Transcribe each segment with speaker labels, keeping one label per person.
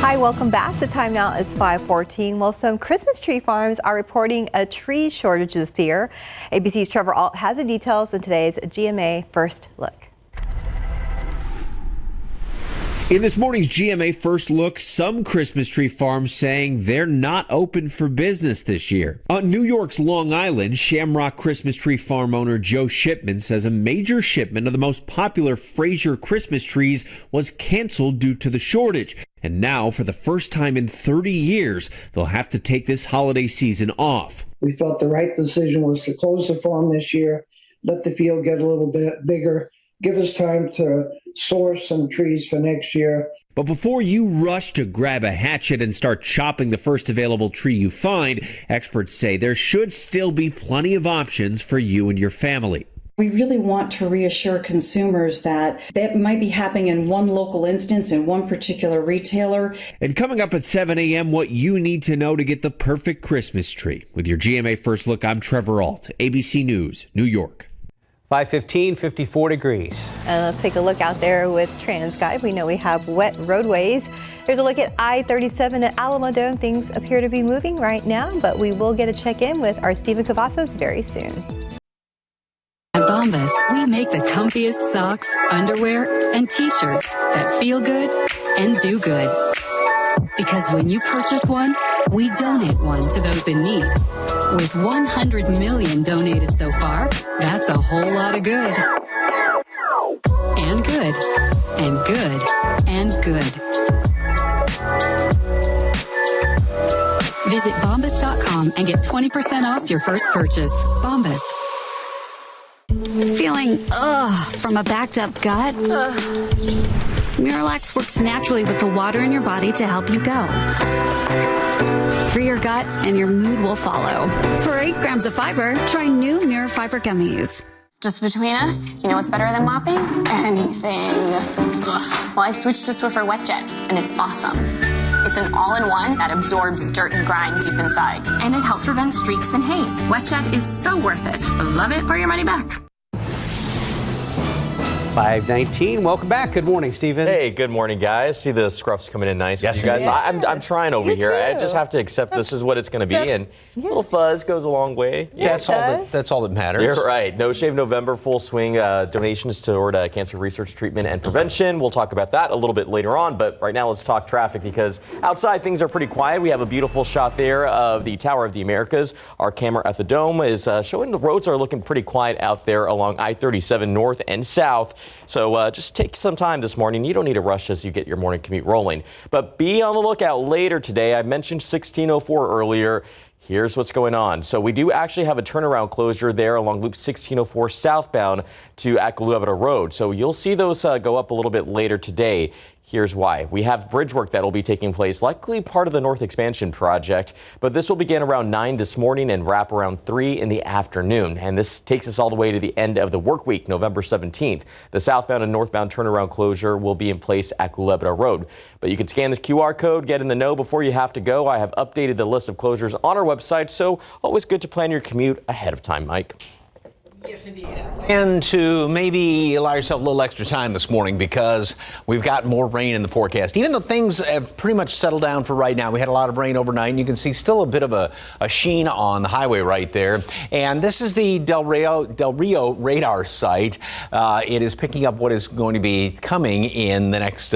Speaker 1: Hi, welcome back. The time now is 5:14. Well, some Christmas tree farms are reporting a tree shortage this year. ABC's Trevor Alt has the details in today's GMA First Look.
Speaker 2: In this morning's GMA First Look, some Christmas tree farms saying they're not open for business this year. On New York's Long Island, Shamrock Christmas Tree Farm owner Joe Shipman says a major shipment of the most popular Fraser Christmas trees was canceled due to the shortage. And now, for the first time in 30 years, they'll have to take this holiday season off.
Speaker 3: We felt the right decision was to close the farm this year, let the field get a little bit bigger, give us time to source some trees for next year.
Speaker 2: But before you rush to grab a hatchet and start chopping the first available tree you find, experts say there should still be plenty of options for you and your family.
Speaker 4: We really want to reassure consumers that that might be happening in one local instance in one particular retailer.
Speaker 2: And coming up at 7 a.m., what you need to know to get the perfect Christmas tree. With your GMA First Look, I'm Trevor Alt, ABC News, New York.
Speaker 5: 5:15, 54 degrees.
Speaker 1: And let's take a look out there with TransGuide. We know we have wet roadways. Here's a look at I-37 at Alamo Dome. Things appear to be moving right now, but we will get a check-in with our Stephen Cavazos very soon.
Speaker 6: At Bombas, we make the comfiest socks, underwear, and T-shirts that feel good and do good. Because when you purchase one, we donate one to those in need. With 100 million donated so far, that's a whole lot of good. And good. And good. And good. Visit Bombas.com and get 20% off your first purchase. Bombas. Feeling from a backed up gut? Miralax works naturally with the water in your body to help you go. Free your gut and your mood will follow. For 8 grams of fiber, try new Mira Fiber Gummies.
Speaker 7: Just between us, you know what's better than mopping? Anything. Ugh. Well, I switched to Swiffer WetJet, and it's awesome. It's an all-in-one that absorbs dirt and grime deep inside. And it helps prevent streaks and haze. WetJet is so worth it. Love it or your money back.
Speaker 5: 5:19. Welcome back. Good morning, Stephen.
Speaker 8: Hey, good morning, guys. See the scruffs coming in nice.
Speaker 5: Yes,
Speaker 8: you guys.
Speaker 5: yeah.
Speaker 8: I'm trying over here. I just have to accept this is what it's going to be, and a little fuzz goes a long way.
Speaker 9: That's all that matters.
Speaker 8: You're right. No Shave November, full swing. Donations toward cancer research, treatment, and prevention. We'll talk about that a little bit later on. But right now, let's talk traffic because outside things are pretty quiet. We have a beautiful shot there of the Tower of the Americas. Our camera at the Dome is showing the roads are looking pretty quiet out there along I-37 north and south. So just take some time this morning. You don't need to rush as you get your morning commute rolling. But be on the lookout later today. I mentioned 1604 earlier. Here's what's going on. So we do actually have a turnaround closure there along Loop 1604 southbound to Akalubra Road. So you'll see those go up a little bit later today. Here's why. We have bridge work that will be taking place, likely part of the North Expansion project, but this will begin around 9 this morning and wrap around 3 in the afternoon. And this takes us all the way to the end of the work week, November 17th. The southbound and northbound turnaround closure will be in place at Culebra Road. But you can scan this QR code, get in the know before you have to go. I have updated the list of closures on our website, so always good to plan your commute ahead of time, Mike.
Speaker 9: Yes, indeed. And to maybe allow yourself a little extra time this morning because we've got more rain in the forecast. Even though things have pretty much settled down for right now, we had a lot of rain overnight, and you can see still a bit of a sheen on the highway right there. And this is the Del Rio radar site. It is picking up what is going to be coming in the next,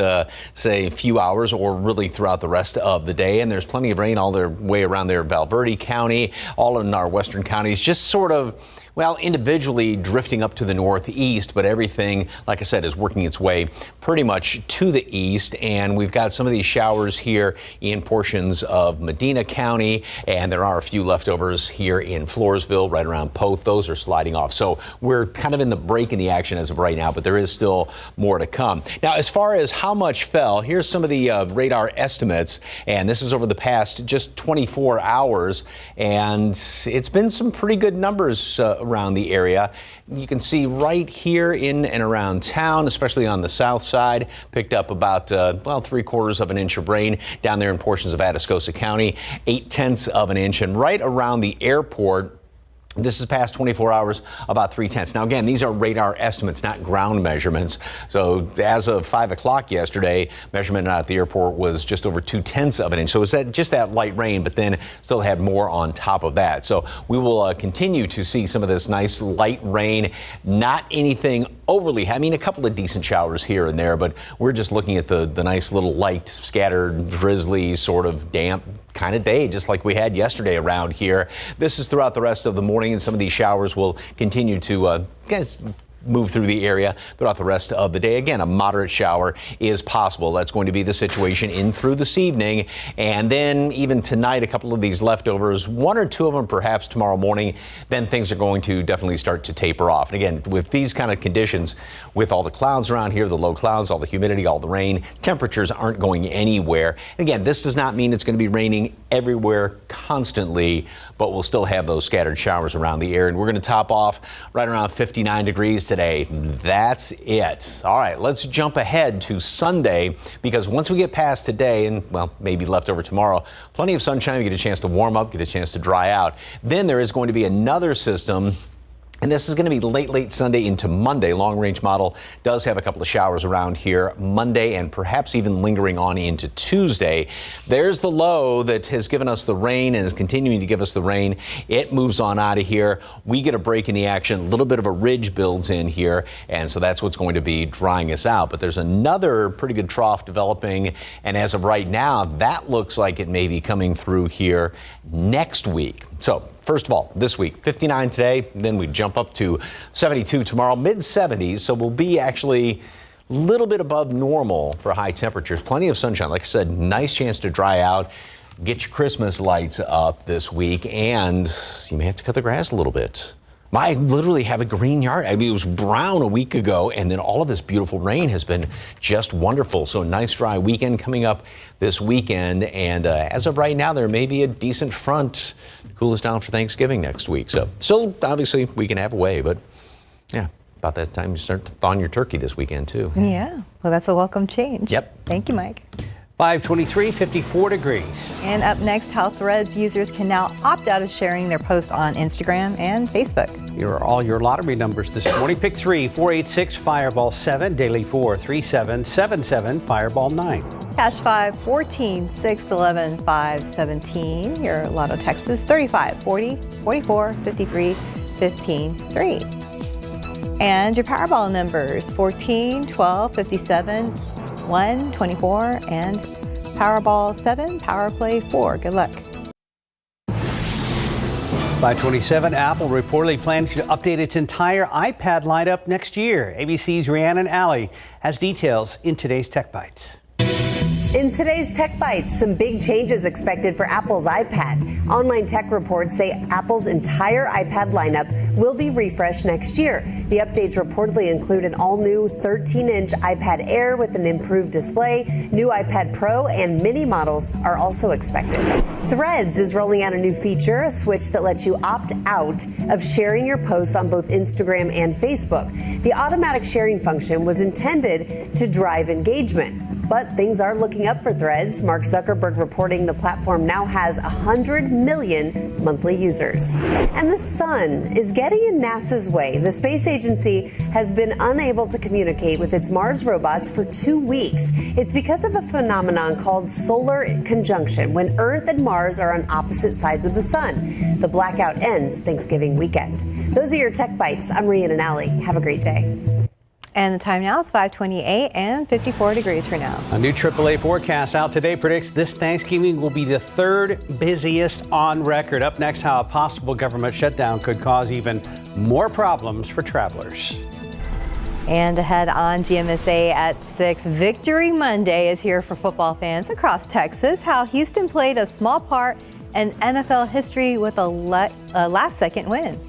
Speaker 9: say, few hours or really throughout the rest of the day. And there's plenty of rain all the way around there, Valverde County, all in our western counties, just sort of, well, individually drifting up to the northeast, but everything, like I said, is working its way pretty much to the east. And we've got some of these showers here in portions of Medina County, and there are a few leftovers here in Floresville, right around Poth. Those are sliding off. So we're kind of in the break in the action as of right now, but there is still more to come. Now, as far as how much fell, here's some of the radar estimates, and this is over the past just 24 hours, and it's been some pretty good numbers around the area. You can see right here in and around town, especially on the south side, picked up about, 3/4 of an inch of rain down there in portions of Atascosa County, 0.8 of an inch, and right around the airport, This is past 24 hours, about 3/10. Now, again, these are radar estimates, not ground measurements. So as of 5 o'clock yesterday, measurement out at the airport was just over 2/10 of an inch. So it was just that light rain, but then still had more on top of that. So we will continue to see some of this nice light rain, not anything overly, I mean, a couple of decent showers here and there, but we're just looking at the nice little light, scattered, drizzly, sort of damp kind of day, just like we had yesterday around here. This is throughout the rest of the morning, and some of these showers will continue to move through the area throughout the rest of the day. Again, a moderate shower is possible. That's going to be the situation in through this evening. And then even tonight, a couple of these leftovers, one or two of them perhaps tomorrow morning, then things are going to definitely start to taper off. And again, with these kind of conditions, with all the clouds around here, the low clouds, all the humidity, all the rain, temperatures aren't going anywhere. And again, this does not mean it's going to be raining everywhere constantly, but we'll still have those scattered showers around the area. And we're going to top off right around 59 degrees today. That's it. All right, let's jump ahead to Sunday, because once we get past today and, well, maybe left over tomorrow, plenty of sunshine, we get a chance to warm up, get a chance to dry out. Then there is going to be another system. And this is going to be late Sunday into Monday. Long range model does have a couple of showers around here Monday and perhaps even lingering on into Tuesday. There's the low that has given us the rain and is continuing to give us the rain. It moves on out of here. We get a break in the action. A little bit of a ridge builds in here. And so that's what's going to be drying us out. But there's another pretty good trough developing. And as of right now, that looks like it may be coming through here next week. So first of all, this week, 59 today, then we jump up to 72 tomorrow, mid-70s. So we'll be actually a little bit above normal for high temperatures. Plenty of sunshine. Like I said, nice chance to dry out. Get your Christmas lights up this week, and you may have to cut the grass a little bit. I literally have a green yard. I mean, it was brown a week ago, and then all of this beautiful rain has been just wonderful. So a nice dry weekend coming up this weekend. And as of right now, there may be a decent front to cool us down for Thanksgiving next week. So still, obviously, we can have a way, but yeah, about that time you start to thaw your turkey this weekend, too.
Speaker 1: Yeah, well, that's a welcome change.
Speaker 9: Yep.
Speaker 1: Thank you, Mike.
Speaker 5: 523, 54 degrees.
Speaker 1: And up next, how Threads users can now opt out of sharing their posts on Instagram and Facebook.
Speaker 5: Here are all your lottery numbers this morning. Pick 3, 486, Fireball 7, Daily 4, 3777, Fireball 9.
Speaker 1: Cash 5, 14, 6, 11, 5, 17. Your Lotto text is 35, 40, 44, 53, 15, 3. And your Powerball numbers 14, 12, 57, 1, 24, and Powerball 7, Power Play 4. Good luck.
Speaker 5: 527, Apple reportedly plans to update its entire iPad lineup next year. ABC's Rhiannon Alley has details in today's Tech Bites.
Speaker 10: In today's Tech Bites, some big changes expected for Apple's iPad. Online tech reports say Apple's entire iPad lineup will be refreshed next year. The updates reportedly include an all-new 13-inch iPad Air with an improved display. New iPad Pro and mini models are also expected. Threads is rolling out a new feature, a switch that lets you opt out of sharing your posts on both Instagram and Facebook. The automatic sharing function was intended to drive engagement. But things are looking up for Threads. Mark Zuckerberg reporting the platform now has 100 million monthly users. And the sun is getting in NASA's way. The space agency has been unable to communicate with its Mars robots for 2 weeks. It's because of a phenomenon called solar conjunction, when Earth and Mars are on opposite sides of the sun. The blackout ends Thanksgiving weekend. Those are your Tech Bites. I'm Rhiannon Alley. Have a great day.
Speaker 1: And the time now is 5:28 and 54 degrees for now.
Speaker 5: A new AAA forecast out today predicts this Thanksgiving will be the third busiest on record. Up next, how a possible government shutdown could cause even more problems for travelers.
Speaker 1: And ahead on GMSA at 6, Victory Monday is here for football fans across Texas. How Houston played a small part in NFL history with a last-second win.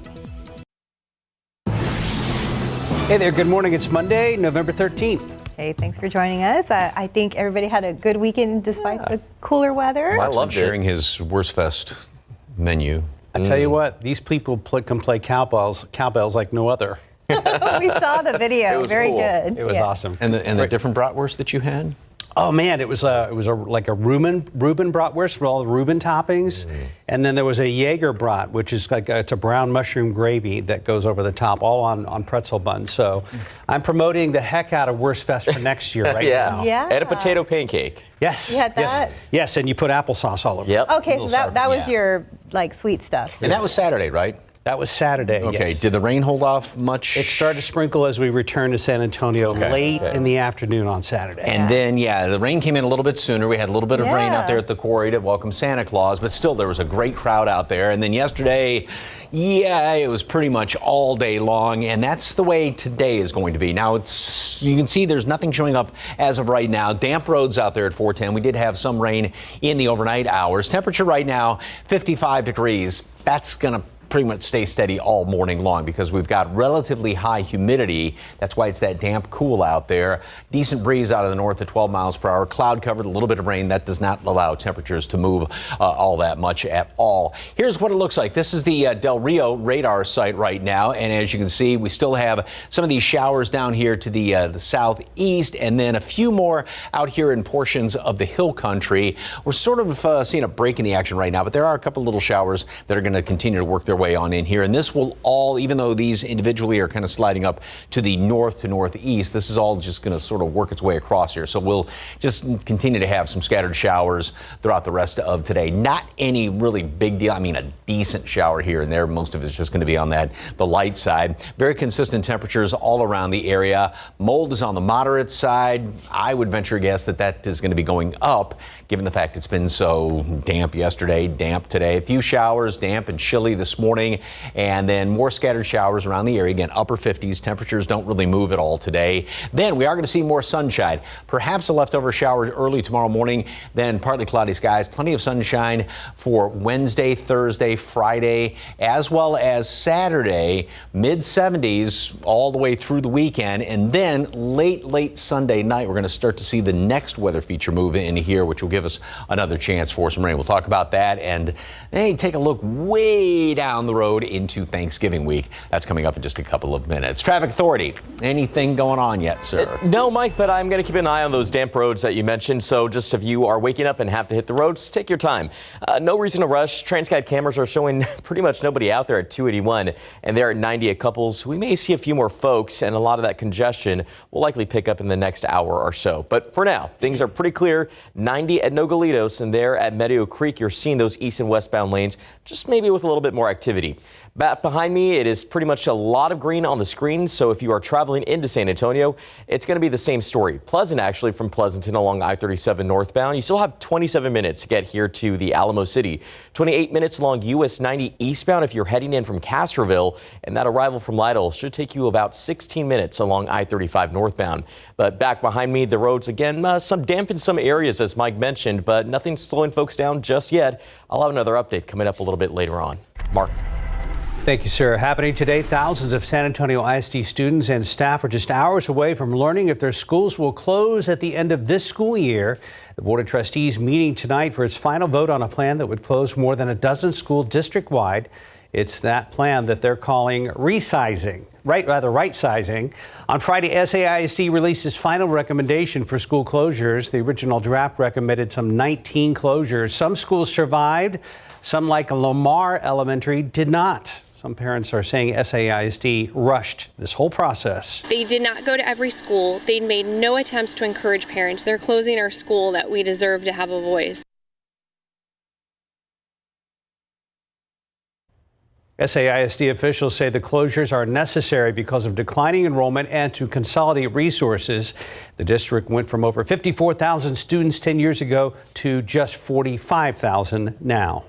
Speaker 5: Hey there, good morning. It's Monday, November 13th.
Speaker 1: Hey, thanks for joining us. I think everybody had a good weekend despite the cooler weather.
Speaker 8: I loved
Speaker 9: sharing his Worst Fest menu.
Speaker 5: I tell you what, these people can play cowbells like no other.
Speaker 1: We saw the video. Very
Speaker 8: cool.
Speaker 1: good.
Speaker 5: It was awesome.
Speaker 9: And the different bratwurst that you had?
Speaker 5: Oh man, it was like a Reuben bratwurst with all the Reuben toppings, and then there was a Jaeger brat, which is it's a brown mushroom gravy that goes over the top, all on pretzel buns. So I'm promoting the heck out of Wurstfest for next year now.
Speaker 1: Yeah.
Speaker 8: And a potato pancake.
Speaker 5: Yes.
Speaker 1: You had that?
Speaker 5: Yes, and you put applesauce all over.
Speaker 8: Yep.
Speaker 1: Okay, so that was your sweet stuff.
Speaker 9: And that was Saturday, right?
Speaker 5: That was Saturday.
Speaker 9: Okay.
Speaker 5: Yes.
Speaker 9: Did the rain hold off much?
Speaker 5: It started to sprinkle as we returned to San Antonio late in the afternoon on Saturday.
Speaker 9: And then, the rain came in a little bit sooner. We had a little bit of rain out there at the quarry to welcome Santa Claus, but still there was a great crowd out there. And then yesterday, it was pretty much all day long, and that's the way today is going to be. Now, you can see there's nothing showing up as of right now. Damp roads out there at 410. We did have some rain in the overnight hours. Temperature right now, 55 degrees. That's going to pretty much stay steady all morning long because we've got relatively high humidity. That's why it's that damp cool out there. Decent breeze out of the north at 12 miles per hour. Cloud covered, a little bit of rain. That does not allow temperatures to move all that much at all. Here's what it looks like. This is the Del Rio radar site right now. And as you can see, we still have some of these showers down here to the southeast and then a few more out here in portions of the hill country. We're sort of seeing a break in the action right now, but there are a couple little showers that are going to continue to work their way on in here. And this will all, even though these individually are kind of sliding up to the north to northeast, this is all just going to sort of work its way across here. So we'll just continue to have some scattered showers throughout the rest of today. Not any really big deal. I mean, a decent shower here and there. Most of it's just going to be on the light side. Very consistent temperatures all around the area. Mold is on the moderate side. I would venture a guess that is going to be going up, given the fact it's been so damp yesterday, damp today. A few showers, damp and chilly this morning, and then more scattered showers around the area. Again, upper 50s. Temperatures don't really move at all today. Then we are going to see more sunshine. Perhaps a leftover shower early tomorrow morning, then partly cloudy skies. Plenty of sunshine for Wednesday, Thursday, Friday, as well as Saturday. Mid-70s all the way through the weekend. And then late Sunday night, we're going to start to see the next weather feature move in here, which will give us another chance for some rain. We'll talk about that and take a look way down the road into Thanksgiving week. That's coming up in just a couple of minutes. Traffic Authority, anything going on yet, sir?
Speaker 8: No, Mike, but I'm going to keep an eye on those damp roads that you mentioned. So just if you are waking up and have to hit the roads, take your time. No reason to rush. TransGuide cameras are showing pretty much nobody out there at 281, and they're at 90 at Couples. We may see a few more folks, and a lot of that congestion will likely pick up in the next hour or so. But for now, things are pretty clear. 90 at Nogalitos, and there at Meadow Creek, you're seeing those east and westbound lanes, just maybe with a little bit more activity. Back behind me, it is pretty much a lot of green on the screen, so if you are traveling into San Antonio, it's going to be the same story. Pleasant, actually, from Pleasanton along I-37 northbound. You still have 27 minutes to get here to the Alamo City. 28 minutes along US 90 eastbound if you're heading in from Castroville, and that arrival from Lytle should take you about 16 minutes along I-35 northbound. But back behind me, the roads, again, some damp in some areas, as Mike mentioned, but nothing slowing folks down just yet. I'll have another update coming up a little bit later on. Mark.
Speaker 5: Thank you, sir. Happening today, thousands of San Antonio ISD students and staff are just hours away from learning if their schools will close at the end of this school year. The Board of Trustees meeting tonight for its final vote on a plan that would close more than a dozen schools district-wide. It's that plan that they're calling right-sizing. On Friday, SAISD released its final recommendation for school closures. The original draft recommended some 19 closures. Some schools survived. Some, like Lamar Elementary, did not. Some parents are saying SAISD rushed this whole process.
Speaker 11: They did not go to every school. They made no attempts to encourage parents. They're closing our school that we deserve to have a voice.
Speaker 5: SAISD officials say the closures are necessary because of declining enrollment and to consolidate resources. The district went from over 54,000 students 10 years ago to just 45,000 now.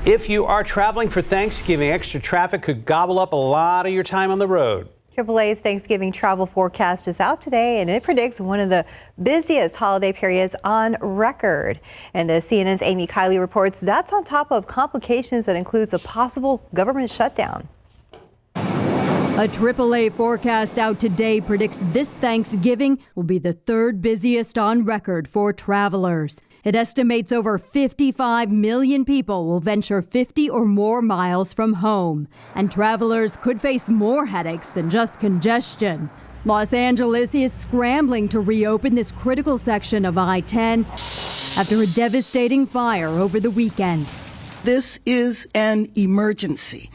Speaker 5: If you are traveling for Thanksgiving, extra traffic could gobble up a lot of your time on the road.
Speaker 1: AAA's Thanksgiving travel forecast is out today, and it predicts one of the busiest holiday periods on record. And as CNN's Amy Kiley reports, that's on top of complications that includes a possible government shutdown.
Speaker 12: A AAA forecast out today predicts this Thanksgiving will be the third busiest on record for travelers. It estimates over 55 million people will venture 50 or more miles from home, and travelers could face more headaches than just congestion. Los Angeles is scrambling to reopen this critical section of I-10 after a devastating fire over the weekend.
Speaker 13: This is an emergency.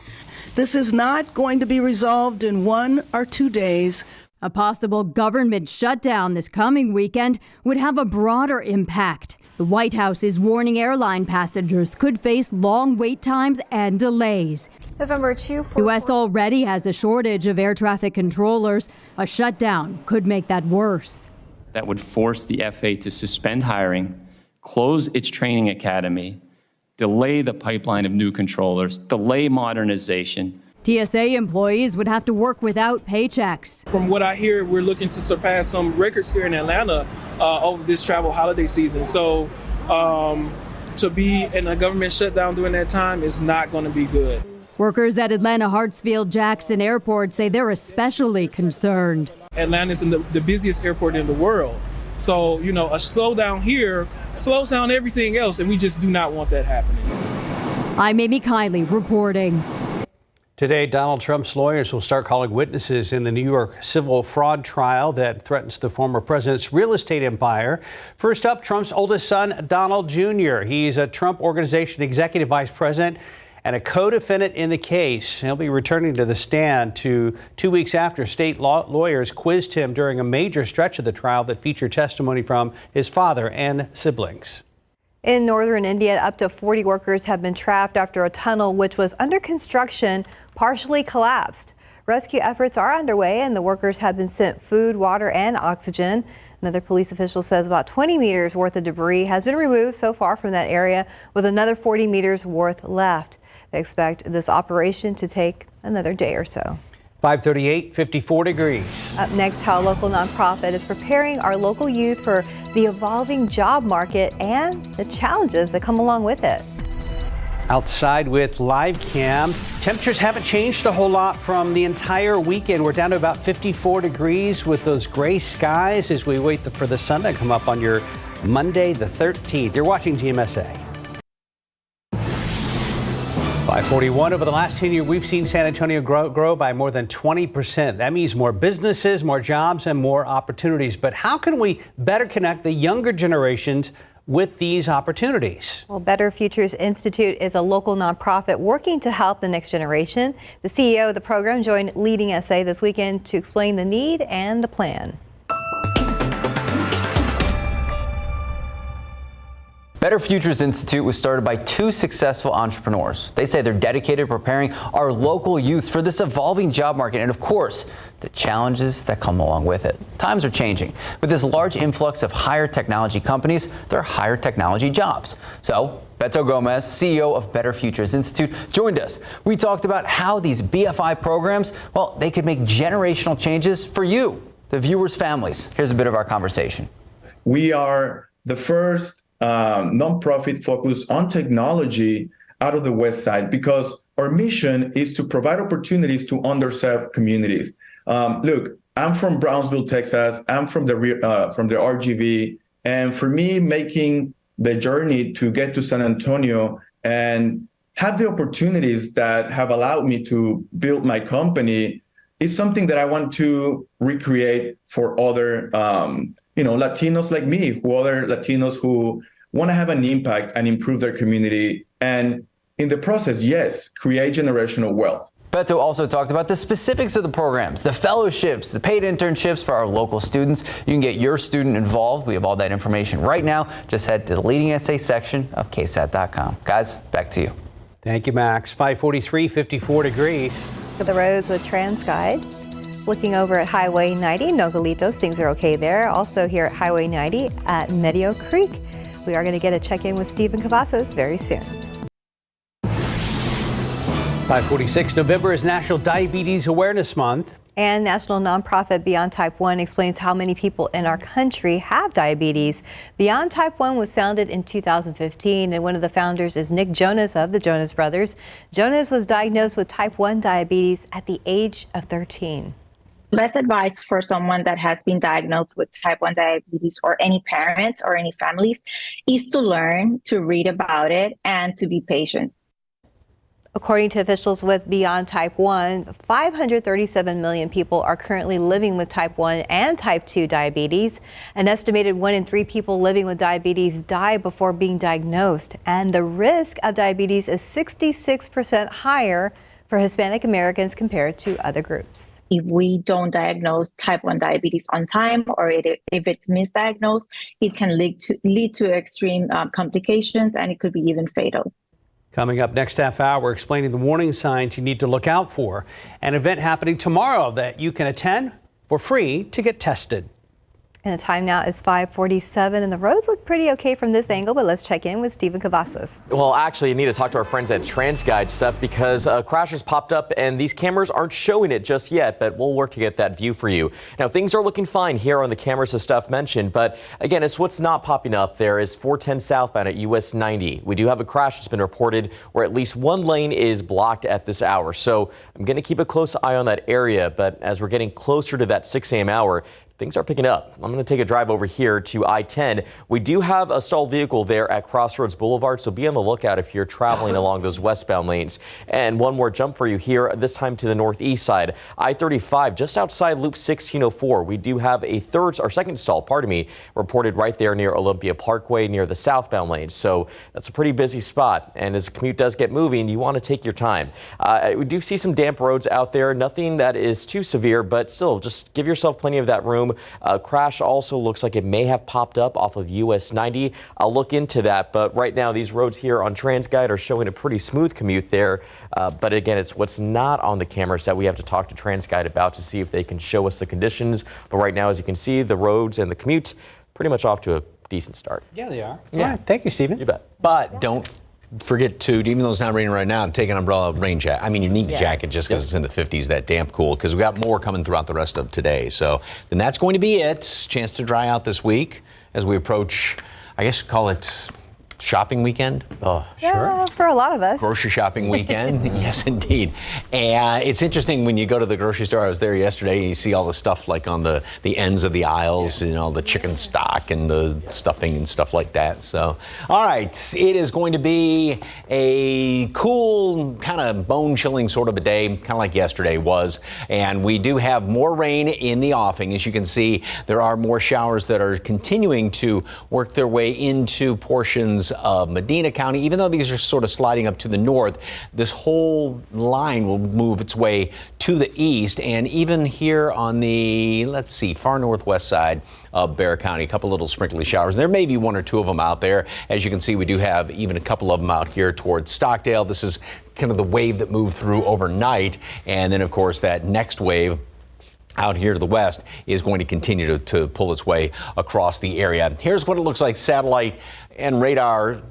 Speaker 13: This is not going to be resolved in 1 or 2 days.
Speaker 12: A possible government shutdown this coming weekend would have a broader impact. The White House is warning airline passengers could face long wait times and delays.
Speaker 14: November 2.
Speaker 12: The U.S. already has a shortage of air traffic controllers. A shutdown could make that worse.
Speaker 15: That would force the FAA to suspend hiring, close its training academy, delay the pipeline of new controllers, delay modernization.
Speaker 12: TSA employees would have to work without paychecks.
Speaker 16: From what I hear, we're looking to surpass some records here in Atlanta over this travel holiday season. So to be in a government shutdown during that time is not going to be good.
Speaker 12: Workers at Atlanta Hartsfield-Jackson Airport say they're especially concerned.
Speaker 16: Atlanta is the busiest airport in the world. So, a slowdown here slows down everything else, and we just do not want that happening.
Speaker 12: I'm Amy Kiley reporting.
Speaker 5: Today, Donald Trump's lawyers will start calling witnesses in the New York civil fraud trial that threatens the former president's real estate empire. First up, Trump's oldest son, Donald Jr. He's a Trump Organization executive vice president and a co-defendant in the case. He'll be returning to the stand 2 weeks after state lawyers quizzed him during a major stretch of the trial that featured testimony from his father and siblings.
Speaker 1: In northern India, up to 40 workers have been trapped after a tunnel which was under construction partially collapsed. Rescue efforts are underway and the workers have been sent food, water, and oxygen. Another police official says about 20 meters worth of debris has been removed so far from that area, with another 40 meters worth left. They expect this operation to take another day or so.
Speaker 5: 538, 54 degrees.
Speaker 1: Up next, how a local nonprofit is preparing our local youth for the evolving job market and the challenges that come along with it.
Speaker 5: Outside with live cam. Temperatures haven't changed a whole lot from the entire weekend. We're down to about 54 degrees with those gray skies as we wait for the sun to come up on your Monday the 13th. You're watching GMSA. 541. Over the last 10 years, we've seen San Antonio grow by more than 20%. That means more businesses, more jobs, and more opportunities. But how can we better connect the younger generations with these opportunities?
Speaker 1: Well, Better Futures Institute is a local nonprofit working to help the next generation. The CEO of the program joined Leading SA this weekend to explain the need and the plan.
Speaker 17: Better Futures Institute was started by 2 successful entrepreneurs. They say they're dedicated to preparing our local youth for this evolving job market and, of course, the challenges that come along with it. Times are changing. With this large influx of higher technology companies, there are higher technology jobs. So, Beto Gomez, CEO of Better Futures Institute, joined us. We talked about how these BFI programs, well, they could make generational changes for you, the viewers' families. Here's a bit of our conversation.
Speaker 18: We are the first nonprofit focused on technology out of the West Side because our mission is to provide opportunities to underserved communities. Look, I'm from Brownsville, Texas. I'm from the RGV, and for me, making the journey to get to San Antonio and have the opportunities that have allowed me to build my company is something that I want to recreate for other, Latinos like me, other Latinos who want to have an impact and improve their community. And in the process, yes, create generational wealth.
Speaker 17: Beto also talked about the specifics of the programs, the fellowships, the paid internships for our local students. You can get your student involved. We have all that information right now. Just head to the Leading SA section of KSAT.com. Guys, back to you.
Speaker 5: Thank you, Max. 543, 54 degrees.
Speaker 1: For the roads with TransGuide. Looking over at Highway 90, Nogalitos, things are okay there. Also here at Highway 90 at Medio Creek. We are going to get a check-in with Stephen Cavazos very soon.
Speaker 5: 546. November is National Diabetes Awareness Month.
Speaker 1: And national nonprofit Beyond Type 1 explains how many people in our country have diabetes. Beyond Type 1 was founded in 2015, and one of the founders is Nick Jonas of the Jonas Brothers. Jonas was diagnosed with type 1 diabetes at the age of 13.
Speaker 19: Best advice for someone that has been diagnosed with type 1 diabetes, or any parents or any families, is to learn to read about it and to be patient.
Speaker 1: According to officials with Beyond Type 1, 537 million people are currently living with type 1 and type 2 diabetes. An estimated 1 in 3 people living with diabetes die before being diagnosed, and the risk of diabetes is 66% higher for Hispanic Americans compared to other groups.
Speaker 19: If we don't diagnose type 1 diabetes on time, or if it's misdiagnosed, it can lead to extreme complications, and it could be even fatal.
Speaker 5: Coming up next half hour, we're explaining the warning signs you need to look out for. An event happening tomorrow that you can attend for free to get tested.
Speaker 1: And the time now is 5:47, and the roads look pretty okay from this angle, but let's check in with Stephen Cavazos.
Speaker 8: Well, actually, I need to talk to our friends at TransGuide stuff because a crash has popped up and these cameras aren't showing it just yet, but we'll work to get that view for you. Now, things are looking fine here on the cameras as stuff mentioned, but again, it's what's not popping up there is 410 southbound at US 90. We do have a crash that's been reported where at least one lane is blocked at this hour. So I'm going to keep a close eye on that area, but as we're getting closer to that 6 a.m. hour, things are picking up. I'm going to take a drive over here to I-10. We do have a stalled vehicle there at Crossroads Boulevard, so be on the lookout if you're traveling along those westbound lanes. And one more jump for you here, this time to the northeast side. I-35, just outside Loop 1604. We do have a second stall, reported right there near Olympia Parkway near the southbound lanes. So that's a pretty busy spot. And as the commute does get moving, you want to take your time. We do see some damp roads out there. Nothing that is too severe, but still just give yourself plenty of that room. Crash also looks like it may have popped up off of US 90. I'll look into that, but right now these roads here on TransGuide are showing a pretty smooth commute there. But again, it's what's not on the cameras that we have to talk to TransGuide about to see if they can show us the conditions. But right now, as you can see, the roads and the commute pretty much off to a decent start.
Speaker 5: Yeah, they are.
Speaker 9: Yeah.
Speaker 5: All right, thank you, Stephen.
Speaker 8: You bet.
Speaker 9: But don't forget to, even though it's not raining right now, take an umbrella, rain jacket. I mean, you need a jacket just because it's in the 50s, that damp cool, because we got more coming throughout the rest of today. So then that's going to be it. Chance to dry out this week as we approach, I guess you call it shopping weekend. Oh,
Speaker 1: Yeah, for a lot of us.
Speaker 9: Grocery shopping weekend. Yes, indeed. And it's interesting when you go to the grocery store. I was there yesterday and you see all the stuff like on the ends of the aisles, you know, the chicken stock and the stuffing and stuff like that. So, all right, it is going to be a cool, kind of bone-chilling sort of a day, kind of like yesterday was. And we do have more rain in the offing. As you can see, there are more showers that are continuing to work their way into portions of Medina County. Even though these are sort of sliding up to the north, this whole line will move its way to the east. And even here on the, let's see, far northwest side of Bexar County, a couple little sprinkly showers. There may be one or two of them out there. As you can see, we do have even a couple of them out here towards Stockdale. This is kind of the wave that moved through overnight. And then, of course, that next wave out here to the west is going to continue to pull its way across the area. Here's what it looks like satellite and radar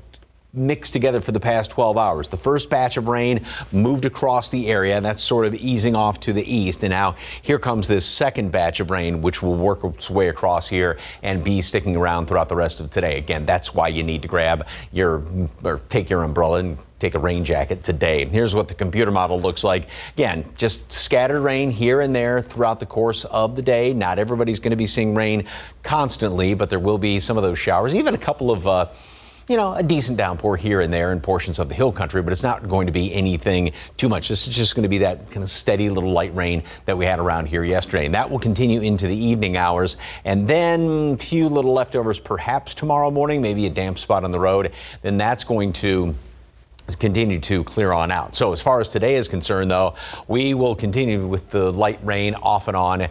Speaker 9: mixed together for the past 12 hours. The first batch of rain moved across the area, and that's sort of easing off to the east. And now here comes this second batch of rain, which will work its way across here and be sticking around throughout the rest of today. Again, that's why you need to grab or take your umbrella and take a rain jacket today. Here's what the computer model looks like. Again, just scattered rain here and there throughout the course of the day. Not everybody's going to be seeing rain constantly, but there will be some of those showers, even a couple of a decent downpour here and there in portions of the hill country, but it's not going to be anything too much. This is just going to be that kind of steady little light rain that we had around here yesterday. And that will continue into the evening hours. And then a few little leftovers perhaps tomorrow morning, maybe a damp spot on the road. Then that's going to continue to clear on out. So as far as today is concerned, though, we will continue with the light rain off and on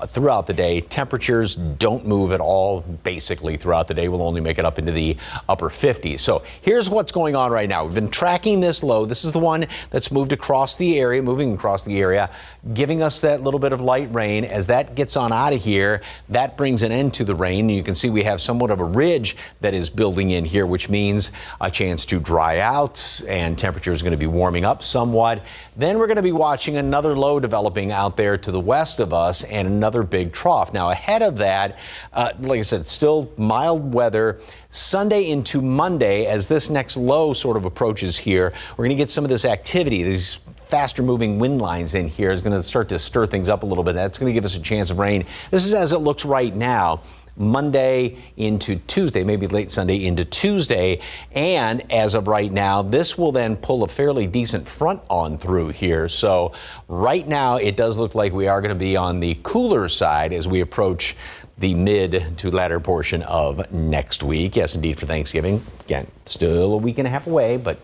Speaker 9: throughout the day. Temperatures don't move at all basically throughout the day. We'll only make it up into the upper 50s. So here's what's going on right now. We've been tracking this low. This is the one that's moving across the area, giving us that little bit of light rain. As that gets on out of here, that brings an end to the rain. You can see we have somewhat of a ridge that is building in here, which means a chance to dry out, and temperature is going to be warming up somewhat. Then we're going to be watching another low developing out there to the west of us and another big trough. Now ahead of that, like I said, still mild weather. Sunday into Monday, as this next low sort of approaches here, we're going to get some of this activity. These faster moving wind lines in here is going to start to stir things up a little bit. That's going to give us a chance of rain. This is as it looks right now. Monday into Tuesday, maybe late Sunday into Tuesday. And as of right now, this will then pull a fairly decent front on through here. So right now, it does look like we are going to be on the cooler side as we approach the mid to latter portion of next week. Yes, indeed, for Thanksgiving. Again, still a week and a half away, but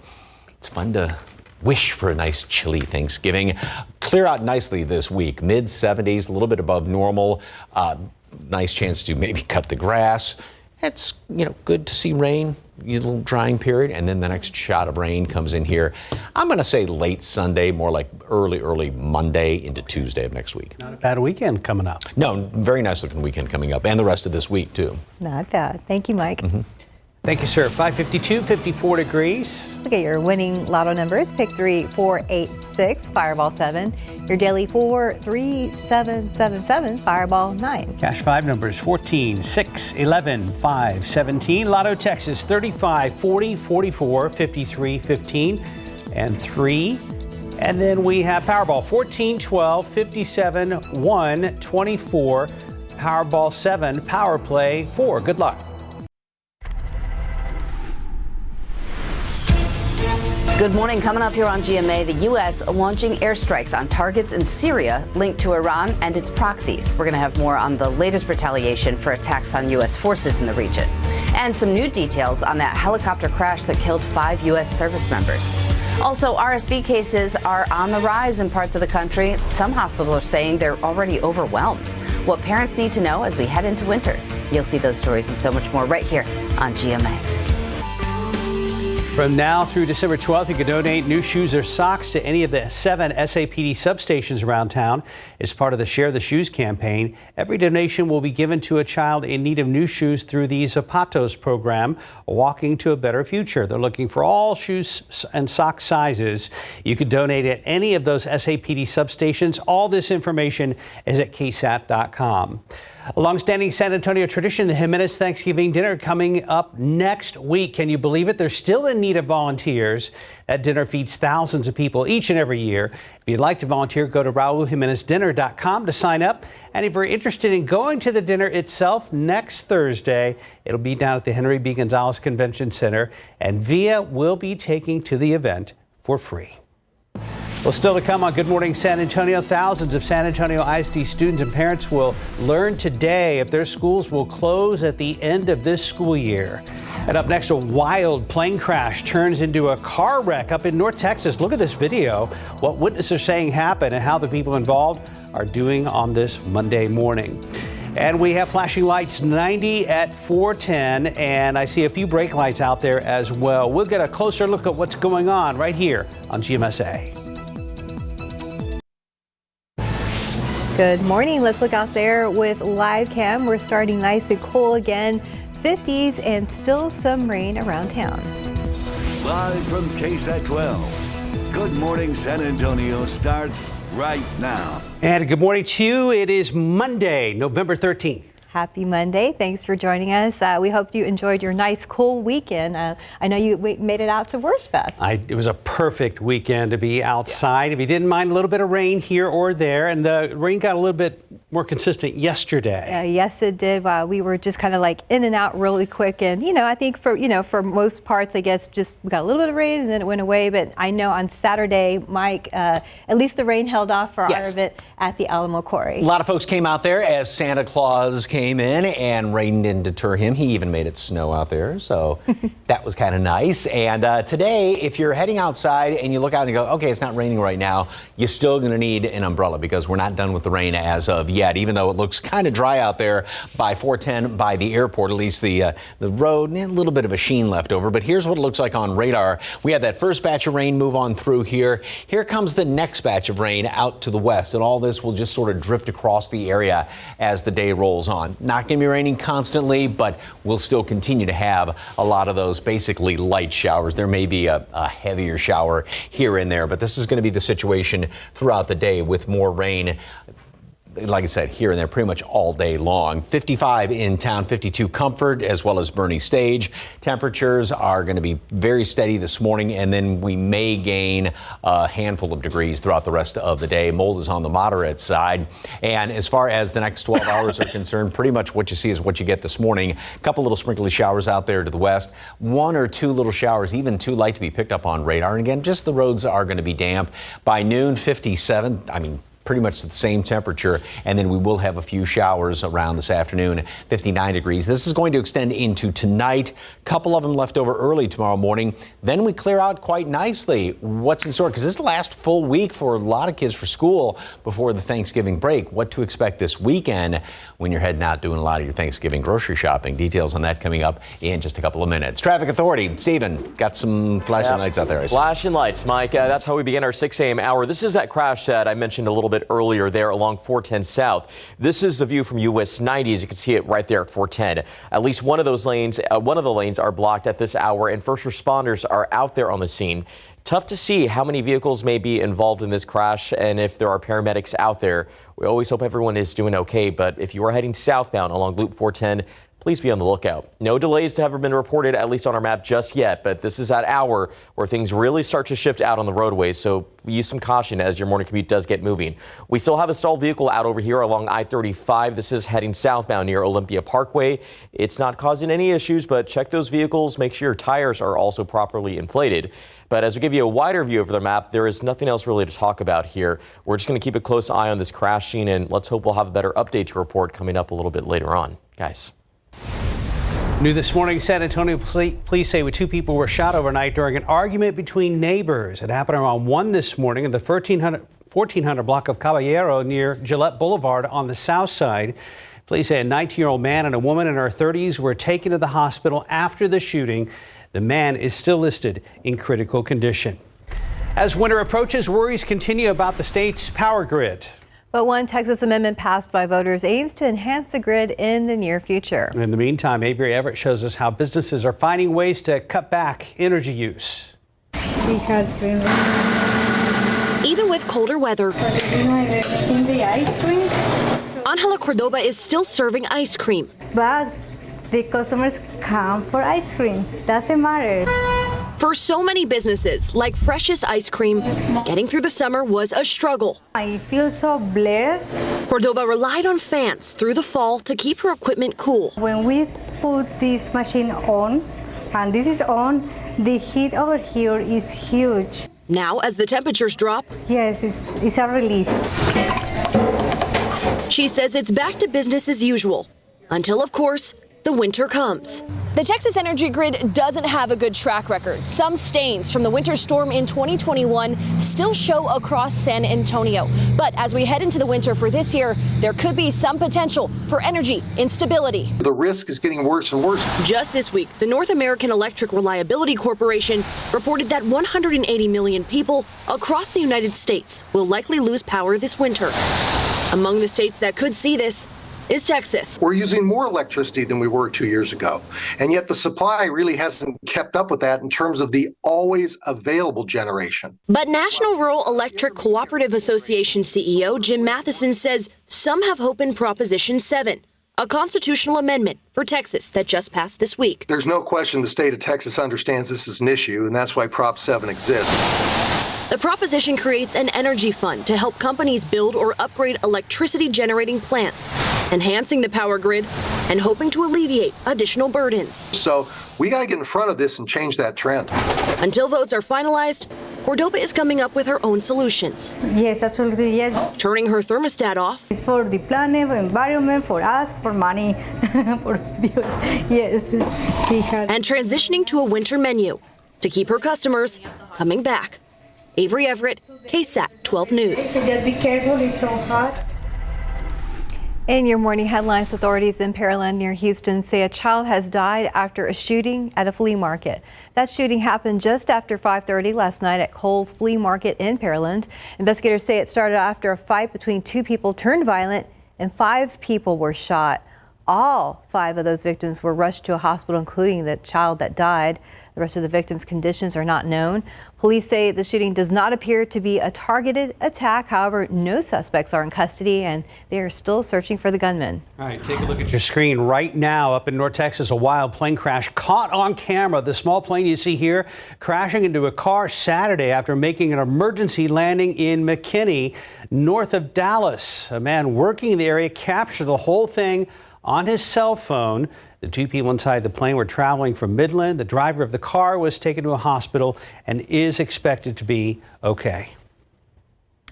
Speaker 9: it's fun to wish for a nice chilly Thanksgiving. Clear out nicely this week. Mid 70s, a little bit above normal. Nice chance to maybe cut the grass. It's, good to see rain, a little drying period, and then the next shot of rain comes in here. I'm going to say late Sunday, more like early Monday into Tuesday of next week.
Speaker 5: Not a bad weekend coming up.
Speaker 9: No, very nice looking weekend coming up, and the rest of this week, too.
Speaker 1: Not bad. Thank you, Mike.
Speaker 5: Thank you, sir. 552, 54 degrees.
Speaker 1: Look at your winning lotto numbers. Pick 3, 4, 8, 6, Fireball 7. Your daily 4, 3, 7, 7, 7, Fireball 9.
Speaker 5: Cash 5 numbers 14, 6, 11, 5, 17. Lotto Texas 35, 40, 44, 53, 15, and 3. And then we have Powerball 14, 12, 57, 1, 24, Powerball 7, Power Play 4. Good luck.
Speaker 14: Good morning. Coming up here on GMA, the U.S. launching airstrikes on targets in Syria linked to Iran and its proxies. We're going to have more on the latest retaliation for attacks on U.S. forces in the region. And some new details on that helicopter crash that killed 5 U.S. service members. Also, RSV cases are on the rise in parts of the country. Some hospitals are saying they're already overwhelmed. What parents need to know as we head into winter. You'll see those stories and so much more right here on GMA.
Speaker 5: From now through December 12th, you can donate new shoes or socks to any of the 7 SAPD substations around town. As part of the Share the Shoes campaign, every donation will be given to a child in need of new shoes through the Zapatos program, Walking to a Better Future. They're looking for all shoes and sock sizes. You can donate at any of those SAPD substations. All this information is at KSAT.com. A long-standing San Antonio tradition, the Jimenez Thanksgiving dinner coming up next week. Can you believe it? They're still in need of volunteers. That dinner feeds thousands of people each and every year. If you'd like to volunteer, go to RaulJimenezDinner.com to sign up. And if you're interested in going to the dinner itself next Thursday, it'll be down at the Henry B. Gonzalez Convention Center, and VIA will be taking to the event for free. Well, still to come on Good Morning San Antonio, thousands of San Antonio ISD students and parents will learn today if their schools will close at the end of this school year. And up next, a wild plane crash turns into a car wreck up in North Texas. Look at this video, what witnesses are saying happened and how the people involved are doing on this Monday morning. And we have flashing lights 90 at 410, and I see a few brake lights out there as well. We'll get a closer look at what's going on right here on GMSA.
Speaker 1: Good morning. Let's look out there with live cam. We're starting nice and cool again. 50s and still some rain around town.
Speaker 20: Live from KSAT 12. Good Morning San Antonio starts right now.
Speaker 5: And good morning to you. It is Monday, November 13th.
Speaker 1: Happy Monday. Thanks for joining us. We hope you enjoyed your nice, cool weekend. I know you made it out to Wurst Fest.
Speaker 5: It was a perfect weekend to be outside. If you didn't mind a little bit of rain here or there, and the rain got a little bit more consistent yesterday.
Speaker 1: Yes, it did. We were just kind of like in and out really quick. And, I think for most parts, I guess just we got a little bit of rain and then it went away. But I know on Saturday, Mike, at least the rain held off for our event at the Alamo Quarry.
Speaker 9: A lot of folks came out there as Santa Claus came in, and rain didn't deter him. He even made it snow out there, so that was kind of nice. And today, if you're heading outside and you look out and you go, okay, it's not raining right now, you're still going to need an umbrella because we're not done with the rain as of yet, even though it looks kind of dry out there by 410 by the airport, at least the road, and a little bit of a sheen left over. But here's what it looks like on radar. We had that first batch of rain move on through here. Here comes the next batch of rain out to the west, and all this will just sort of drift across the area as the day rolls on. Not going to be raining constantly, but we'll still continue to have a lot of those basically light showers. There may be a heavier shower here and there, but this is going to be the situation throughout the day with more rain like I said, here and there pretty much all day long. 55 in town, 52 Comfort, as well as Bernie Stage. Temperatures are going to be very steady this morning, and then we may gain a handful of degrees throughout the rest of the day. Mold is on the moderate side. And as far as the next 12 hours are concerned, pretty much what you see is what you get this morning. A couple little sprinkly showers out there to the west. 1 or 2 little showers, even too light to be picked up on radar. And again, just the roads are going to be damp. By noon, 57. I mean, pretty much the same temperature, and then we will have a few showers around this afternoon, 59 degrees. This is going to extend into tonight. A couple of them left over early tomorrow morning. Then we clear out quite nicely. What's in store? Because this is the last full week for a lot of kids for school before the Thanksgiving break. What to expect this weekend when you're heading out doing a lot of your Thanksgiving grocery shopping. Details on that coming up in just a couple of minutes. Traffic Authority, Stephen, got some flashing lights out there.
Speaker 8: Flashing lights, Mike. That's how we begin our 6 a.m. hour. This is that crash that I mentioned a little bit earlier there along 410 South. This is the view from US 90. As you can see it right there at 410. At least one of those lanes, one of the lanes are blocked at this hour, and first responders are out there on the scene. Tough to see how many vehicles may be involved in this crash and if there are paramedics out there. We always hope everyone is doing okay, but if you are heading southbound along Loop 410, please be on the lookout. No delays have been reported, at least on our map just yet, but this is that hour where things really start to shift out on the roadways, so use some caution as your morning commute does get moving. We still have a stalled vehicle out over here along I-35. This is heading southbound near Olympia Parkway. It's not causing any issues, but check those vehicles. Make sure your tires are also properly inflated. But as we give you a wider view of the map, there is nothing else really to talk about here. We're just going to keep a close eye on this crash scene, and let's hope we'll have a better update to report coming up a little bit later on. Guys.
Speaker 5: New this morning, San Antonio police say 2 people were shot overnight during an argument between neighbors. It happened around 1 this morning in the 1400 block of Caballero near Gillette Boulevard on the south side. Police say a 19-year-old man and a woman in her 30s were taken to the hospital after the shooting. The man is still listed in critical condition. As winter approaches, worries continue about the state's power grid.
Speaker 1: But one Texas amendment passed by voters aims to enhance the grid in the near future.
Speaker 5: In the meantime, Avery Everett shows us how businesses are finding ways to cut back energy use.
Speaker 21: Even with colder weather, Angela Cordoba is still serving ice cream.
Speaker 22: But the customers come for ice cream. Doesn't matter.
Speaker 21: For so many businesses, like Fresh's Ice Cream, getting through the summer was a struggle.
Speaker 22: I feel so blessed.
Speaker 21: Cordoba relied on fans through the fall to keep her equipment cool.
Speaker 22: When we put this machine on, and this is on, the heat over here is huge.
Speaker 21: Now, as the temperatures drop,
Speaker 22: yes, it's a relief.
Speaker 21: She says it's back to business as usual, until, of course, the winter comes.
Speaker 23: The Texas energy grid doesn't have a good track record. Some stains from the winter storm in 2021 still show across San Antonio. But as we head into the winter for this year, there could be some potential for energy instability.
Speaker 24: The risk is getting worse and worse.
Speaker 21: Just this week, the North American Electric Reliability Corporation reported that 180 million people across the United States will likely lose power this winter. Among the states that could see this is Texas.
Speaker 24: We're using more electricity than we were 2 years ago, and yet the supply really hasn't kept up with that in terms of the always available generation.
Speaker 21: But National Rural Electric Cooperative Association CEO Jim Matheson says some have hope in Proposition 7, a constitutional amendment for Texas that just passed this week.
Speaker 24: There's no question the state of Texas understands this is an issue, and that's why Prop 7 exists.
Speaker 21: The proposition creates an energy fund to help companies build or upgrade electricity generating plants, enhancing the power grid and hoping to alleviate additional burdens.
Speaker 24: So we got to get in front of this and change that trend.
Speaker 21: Until votes are finalized, Cordoba is coming up with her own solutions.
Speaker 22: Yes, absolutely, yes.
Speaker 21: Turning her thermostat off.
Speaker 22: It's for the planet, environment, for us, for money, for bills. Yes.
Speaker 21: And transitioning to a winter menu to keep her customers coming back. Avery Everett, KSAT 12 News.
Speaker 22: So just be careful, it's so hot.
Speaker 1: In your morning headlines, authorities in Pearland near Houston say a child has died after a shooting at a flea market. That shooting happened just after 5:30 last night at Kohl's Flea Market in Pearland. Investigators say it started after a fight between 2 people turned violent and 5 people were shot. All 5 of those victims were rushed to a hospital, including the child that died. The rest of the victims' conditions are not known. Police say the shooting does not appear to be a targeted attack. However, no suspects are in custody, and they are still searching for the gunman.
Speaker 5: All right, take a look at your screen right now. Up in North Texas, a wild plane crash caught on camera. The small plane you see here crashing into a car Saturday after making an emergency landing in McKinney, north of Dallas. A man working in the area captured the whole thing on his cell phone. The 2 people inside the plane were traveling from Midland. The driver of the car was taken to a hospital and is expected to be okay.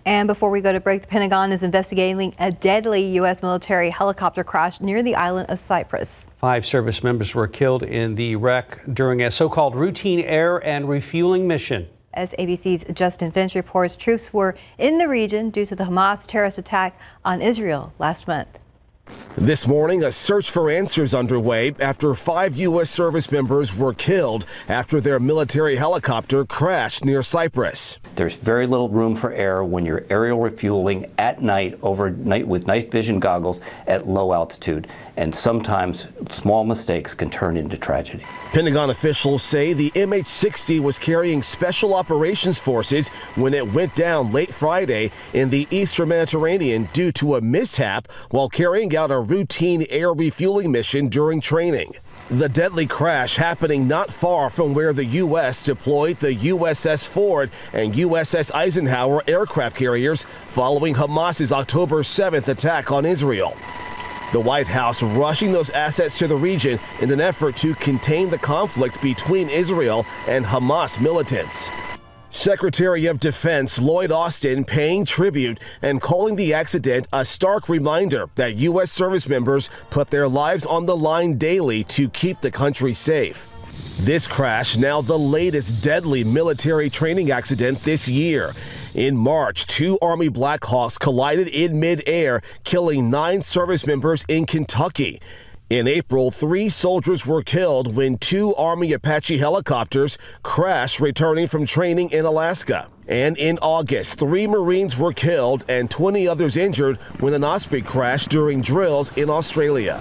Speaker 1: And before we go to break, the Pentagon is investigating a deadly U.S. military helicopter crash near the island of Cyprus.
Speaker 5: 5 service members were killed in the wreck during a so-called routine air and refueling mission.
Speaker 1: As ABC's Justin Finch reports, troops were in the region due to the Hamas terrorist attack on Israel last month.
Speaker 2: This morning, a search for answers underway after 5 U.S. service members were killed after their military helicopter crashed near Cyprus.
Speaker 3: There's very little room for error when you're aerial refueling at night, overnight with night vision goggles at low altitude. And sometimes small mistakes can turn into tragedy.
Speaker 2: Pentagon officials say the MH-60 was carrying special operations forces when it went down late Friday in the Eastern Mediterranean due to a mishap while carrying out a routine air refueling mission during training. The deadly crash happening not far from where the U.S. deployed the USS Ford and USS Eisenhower aircraft carriers following Hamas's October 7th attack on Israel. The White House rushing those assets to the region in an effort to contain the conflict between Israel and Hamas militants. Secretary of Defense Lloyd Austin paying tribute and calling the accident a stark reminder that U.S. service members put their lives on the line daily to keep the country safe. This crash now the latest deadly military training accident this year. In March, 2 Army Black Hawks collided in midair, killing 9 service members in Kentucky. In April, 3 soldiers were killed when 2 Army Apache helicopters crashed returning from training in Alaska. And in August, 3 Marines were killed and 20 others injured when an Osprey crashed during drills in Australia.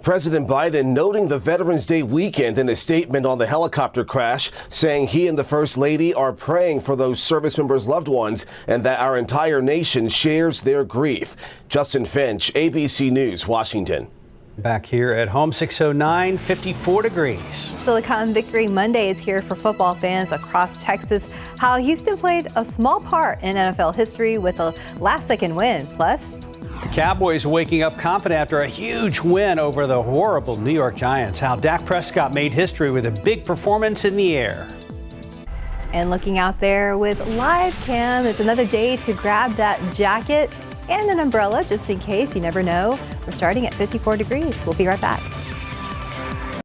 Speaker 2: President Biden noting the Veterans Day weekend in a statement on the helicopter crash, saying he and the First Lady are praying for those service members' loved ones and that our entire nation shares their grief. Justin Finch, ABC News, Washington.
Speaker 5: Back here at home, 609, 54 degrees.
Speaker 1: Silicon Victory Monday is here for football fans across Texas. How Houston played a small part in NFL history with a last-second win. Plus,
Speaker 5: the Cowboys waking up confident after a huge win over the horrible New York Giants. How Dak Prescott made history with a big performance in the air.
Speaker 1: And looking out there with live cam, it's another day to grab that jacket and an umbrella just in case. You never know. We're starting at 54 degrees. We'll be right back.